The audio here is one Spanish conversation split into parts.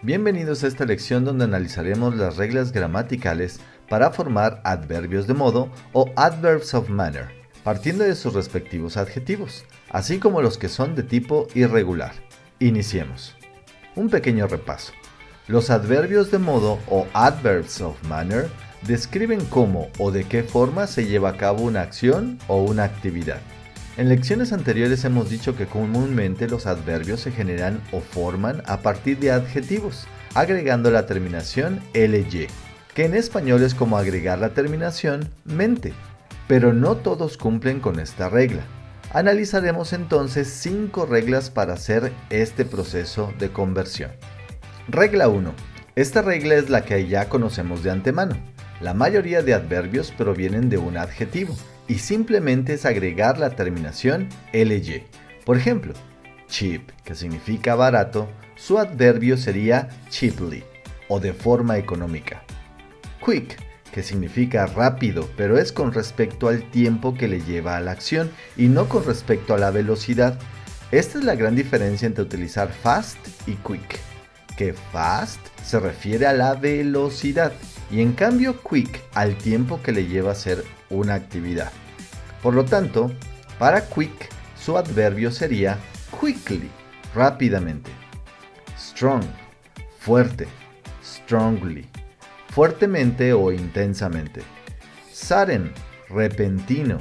Bienvenidos a esta lección donde analizaremos las reglas gramaticales para formar adverbios de modo o adverbs of manner, partiendo de sus respectivos adjetivos, así como los que son de tipo irregular. Iniciemos. Un pequeño repaso. Los adverbios de modo o adverbs of manner describen cómo o de qué forma se lleva a cabo una acción o una actividad. En lecciones anteriores hemos dicho que comúnmente los adverbios se generan o forman a partir de adjetivos, agregando la terminación ly, que en español es como agregar la terminación mente, pero no todos cumplen con esta regla. Analizaremos entonces 5 reglas para hacer este proceso de conversión. Regla 1. Esta regla es la que ya conocemos de antemano. La mayoría de adverbios provienen de un adjetivo y simplemente es agregar la terminación ly. Por ejemplo, cheap, que significa barato, su adverbio sería cheaply, o de forma económica. Quick, que significa rápido, pero es con respecto al tiempo que le lleva a la acción y no con respecto a la velocidad. Esta es la gran diferencia entre utilizar fast y quick, que fast se refiere a la velocidad y en cambio quick al tiempo que le lleva a hacer una actividad. Por lo tanto, para quick su adverbio sería quickly, rápidamente. Strong, fuerte, strongly, fuertemente o intensamente. Sudden, repentino,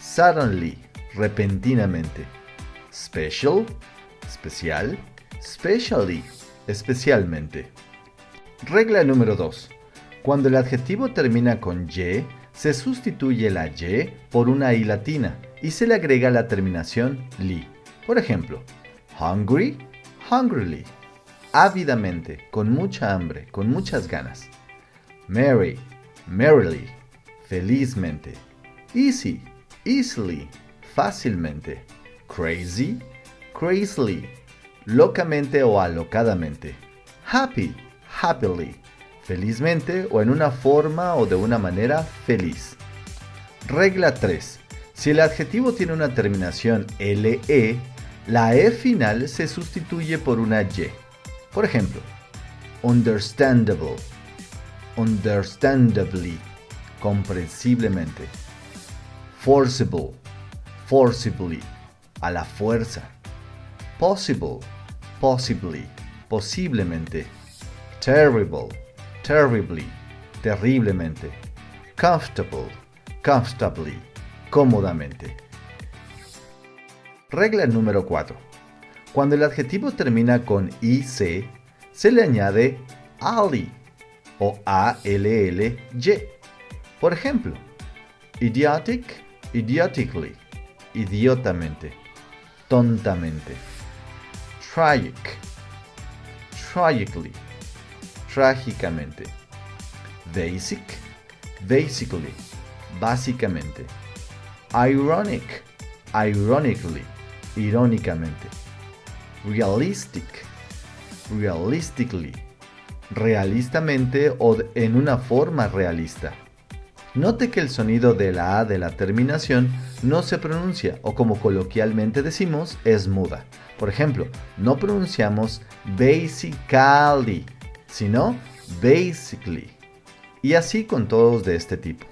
suddenly, repentinamente. Special, especial, specially, especialmente. Regla número 2. Cuando el adjetivo termina con y, se sustituye la y por una i latina y se le agrega la terminación ly. Por ejemplo, hungry, hungrily, ávidamente, con mucha hambre, con muchas ganas. Merry, merrily, felizmente. Easy, easily, fácilmente. Crazy, crazily, locamente o alocadamente. Happy, happily, felizmente o en una forma o de una manera feliz. Regla 3. Si el adjetivo tiene una terminación le, la e final se sustituye por una y. Por ejemplo, understandable, understandably, comprensiblemente. Forcible, forcibly, a la fuerza. Possible, possibly, posiblemente. Terrible, terribly, terriblemente. Comfortable, comfortably, cómodamente. Regla número 4. Cuando el adjetivo termina con ic, se le añade ally o ally. Por ejemplo, idiotic, idiotically, idiotamente, tontamente. Tragic, tragically, trágicamente. Basic, basically, básicamente. Ironic, ironically, irónicamente. Realistic, realistically, realistamente o en una forma realista. Note que el sonido de la A de la terminación no se pronuncia o como coloquialmente decimos es muda. Por ejemplo, no pronunciamos basically, sino basically. Y así con todos de este tipo.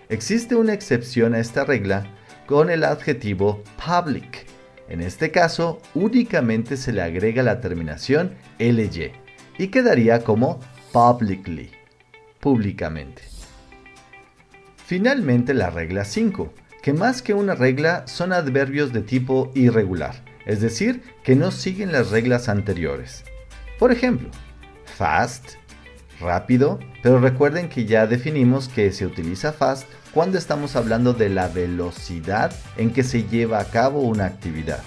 Existe una excepción a esta regla con el adjetivo public. En este caso, únicamente se le agrega la terminación ly y quedaría como publicly, públicamente. Finalmente, la regla 5, que más que una regla son adverbios de tipo irregular, es decir, que no siguen las reglas anteriores. Por ejemplo, fast, rápido, pero recuerden que ya definimos que se utiliza fast cuando estamos hablando de la velocidad en que se lleva a cabo una actividad.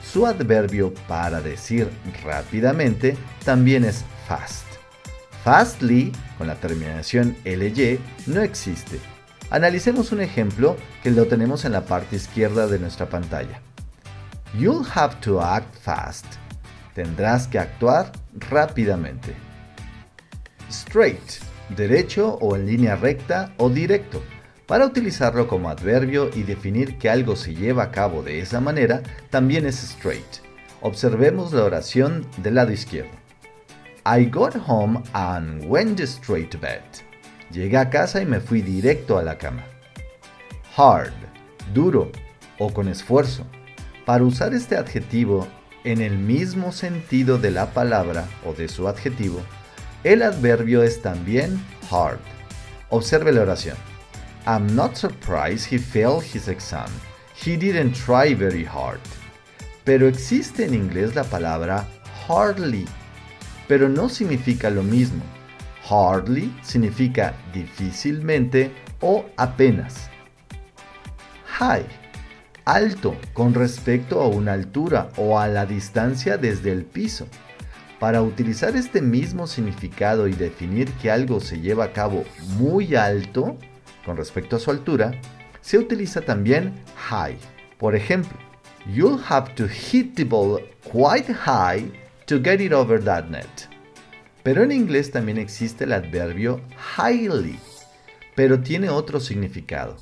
Su adverbio para decir rápidamente también es fast. Fastly, con la terminación ly, no existe. Analicemos un ejemplo que lo tenemos en la parte izquierda de nuestra pantalla. You'll have to act fast. Tendrás que actuar rápidamente. Straight, derecho o en línea recta o directo. Para utilizarlo como adverbio y definir que algo se lleva a cabo de esa manera, también es straight. Observemos la oración del lado izquierdo. I got home and went straight to bed. Llegué a casa y me fui directo a la cama. Hard, duro o con esfuerzo. Para usar este adjetivo en el mismo sentido de la palabra o de su adjetivo, el adverbio es también hard. Observe la oración. I'm not surprised he failed his exam. He didn't try very hard. Pero existe en inglés la palabra hardly, pero no significa lo mismo. Hardly significa difícilmente o apenas. High, alto con respecto a una altura o a la distancia desde el piso. Para utilizar este mismo significado y definir que algo se lleva a cabo muy alto con respecto a su altura, se utiliza también high. Por ejemplo, you'll have to hit the ball quite high to get it over that net. Pero en inglés también existe el adverbio highly, pero tiene otro significado.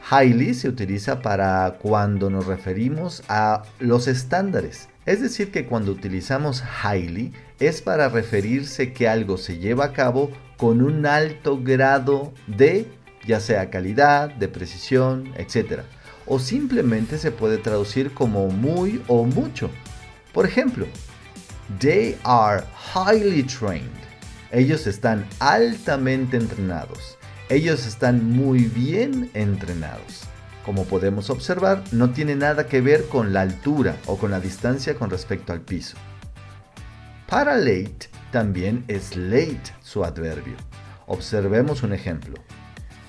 Highly se utiliza para cuando nos referimos a los estándares. Es decir, que cuando utilizamos highly es para referirse que algo se lleva a cabo con un alto grado de, ya sea calidad, de precisión, etc. O simplemente se puede traducir como muy o mucho. Por ejemplo, they are highly trained. Ellos están altamente entrenados. Ellos están muy bien entrenados. Como podemos observar, no tiene nada que ver con la altura o con la distancia con respecto al piso. Para late también es late su adverbio. Observemos un ejemplo.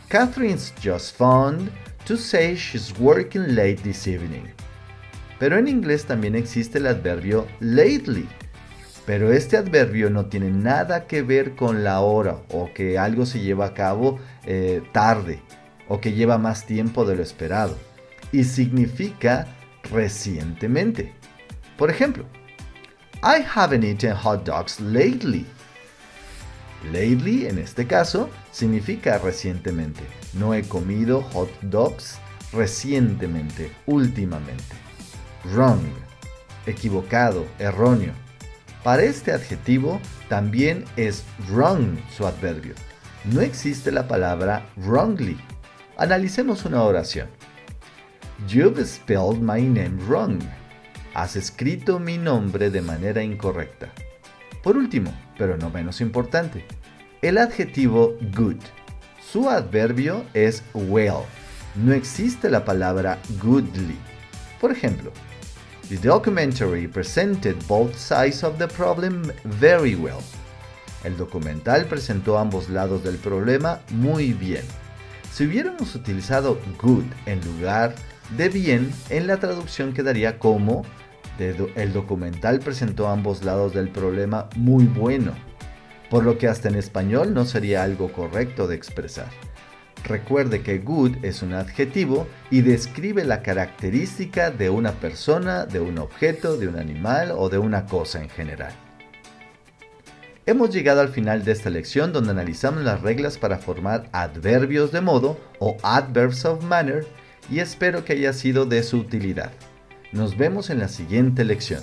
Catherine's just phoned to say she's working late this evening. Pero en inglés también existe el adverbio lately. Pero este adverbio no tiene nada que ver con la hora o que algo se lleva a cabo tarde o que lleva más tiempo de lo esperado. Y significa recientemente. Por ejemplo, I haven't eaten hot dogs lately. Lately, en este caso, significa recientemente. No he comido hot dogs recientemente, últimamente. Wrong, equivocado, erróneo. Para este adjetivo también es wrong su adverbio. No existe la palabra wrongly. Analicemos una oración. You've spelled my name wrong. Has escrito mi nombre de manera incorrecta. Por último, pero no menos importante, el adjetivo good. Su adverbio es well. No existe la palabra goodly. Por ejemplo, the documentary presented both sides of the problem very well. El documental presentó ambos lados del problema muy bien. Si hubiéramos utilizado good en lugar de bien, en la traducción quedaría como el documental presentó ambos lados del problema muy bueno, por lo que hasta en español no sería algo correcto de expresar. Recuerde que good es un adjetivo y describe la característica de una persona, de un objeto, de un animal o de una cosa en general. Hemos llegado al final de esta lección donde analizamos las reglas para formar adverbios de modo o adverbs of manner y espero que haya sido de su utilidad. Nos vemos en la siguiente lección.